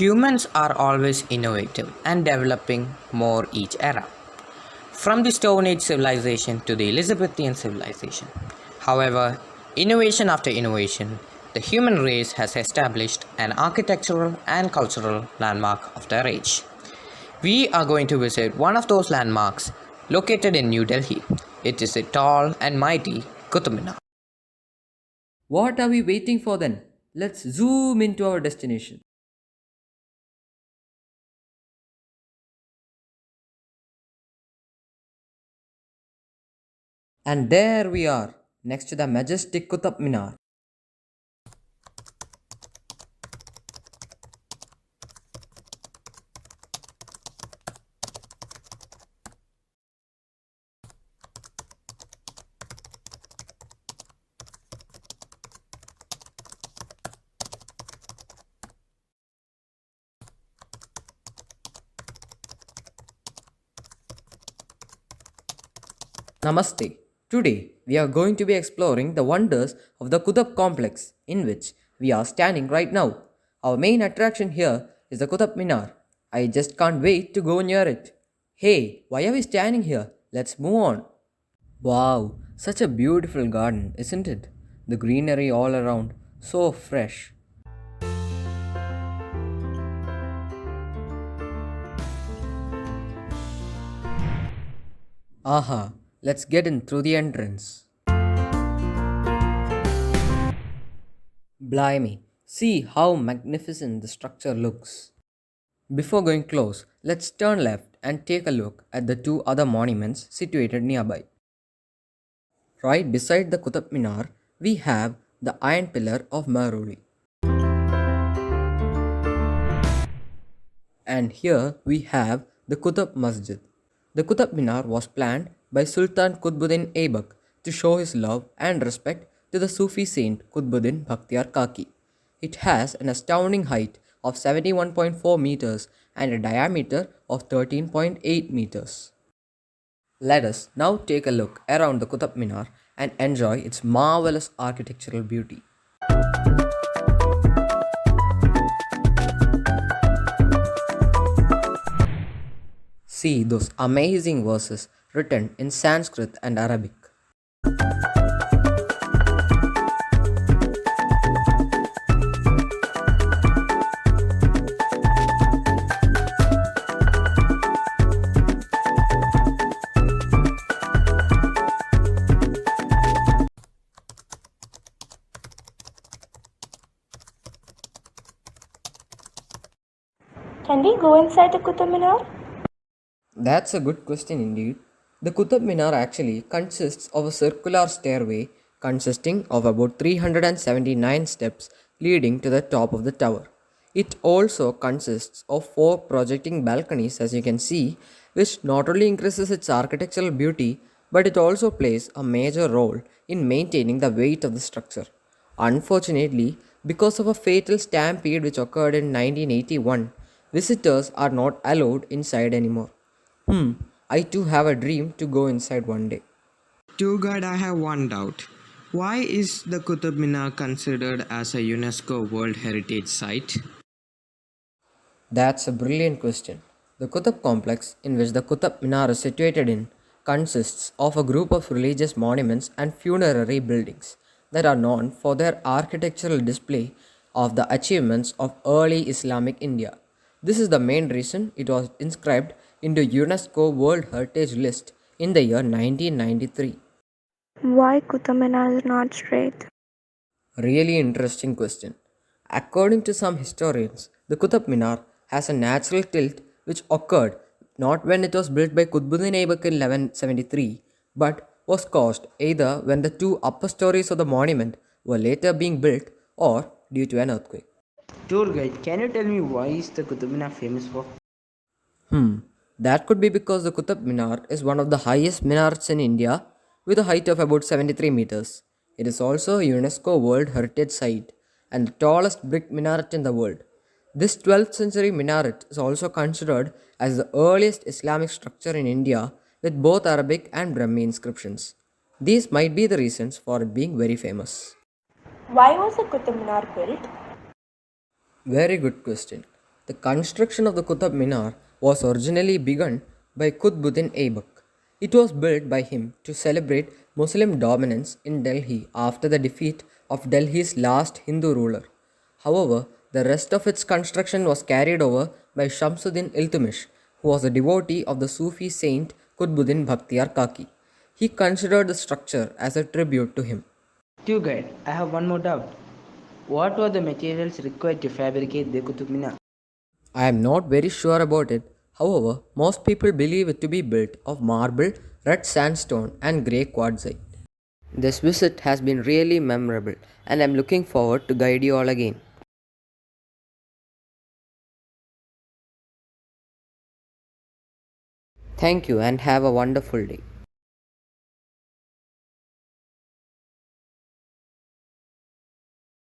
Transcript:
Humans are always innovative and developing more each era, from the Stone Age civilization to the Elizabethan civilization. However, innovation after innovation, the human race has established an architectural and cultural landmark of their age. We are going to visit one of those landmarks located in New Delhi. It is the tall and mighty Qutub Minar. What are we waiting for then? Let's zoom into our destination. And there we are, next to the majestic Qutub Minar. Namaste. Today we are going to be exploring the wonders of the Qutub complex in which we are standing right now. Our main attraction here is the Qutub Minar. I just can't wait to go near it. Hey, why are we standing here? Let's move on. Wow, such a beautiful garden, isn't it? The greenery all around, so fresh. Aha, let's get in through the entrance. Blimey, see how magnificent the structure looks. Before going close, let's turn left and take a look at the two other monuments situated nearby. Right beside the Qutub Minar, we have the Iron Pillar of Mehruli. And here we have the Qutub Masjid. The Qutub Minar was planned by Sultan Qutbuddin Aibak to show his love and respect to the Sufi saint Qutbuddin Bakhtiyar Kaki. It has an astounding height of 71.4 meters and a diameter of 13.8 meters. Let us now take a look around the Qutub Minar and enjoy its marvelous architectural beauty. See those amazing verses written in Sanskrit and Arabic. Can we go inside the Qutub Minar? That's a good question indeed. The Qutub Minar actually consists of a circular stairway consisting of about 379 steps leading to the top of the tower. It also consists of four projecting balconies, as you can see, which not only increases its architectural beauty but it also plays a major role in maintaining the weight of the structure. Unfortunately, because of a fatal stampede which occurred in 1981, visitors are not allowed inside anymore. I too have a dream to go inside one day. Tour guide, I have one doubt. Why is the Qutub Minar considered as a UNESCO World Heritage Site? That's a brilliant question. The Qutub complex, in which the Qutub Minar is situated in, consists of a group of religious monuments and funerary buildings that are known for their architectural display of the achievements of early Islamic India. This is the main reason it was inscribed into UNESCO World Heritage List in the year 1993. Why Qutub Minar is not straight? Really interesting question. According to some historians, the Qutub Minar has a natural tilt which occurred not when it was built by Qutbuddin Aibak in 1173, but was caused either when the two upper stories of the monument were later being built or due to an earthquake. Tour guide, can you tell me why is the Qutub Minar famous for? That could be because the Qutub Minar is one of the highest minarets in India with a height of about 73 meters. It is also a UNESCO World Heritage Site and the tallest brick minaret in the world. This 12th century minaret is also considered as the earliest Islamic structure in India with both Arabic and Brahmi inscriptions. These might be the reasons for it being very famous. Why was the Qutub Minar built? Very good question. The construction of the Qutub Minar was originally begun by Qutbuddin Aibak. It was built by him to celebrate Muslim dominance in Delhi after the defeat of Delhi's last Hindu ruler. However, the rest of its construction was carried over by Shamsuddin Iltutmish, who was a devotee of the Sufi saint Qutbuddin Bakhtiyar Kaki. He considered the structure as a tribute to him. Tour guide, I have one more doubt. What were the materials required to fabricate the Qutub Minar? I am not very sure about it. However, most people believe it to be built of marble, red sandstone, and grey quartzite. This visit has been really memorable, and I'm looking forward to guide you all again. Thank you and have a wonderful day.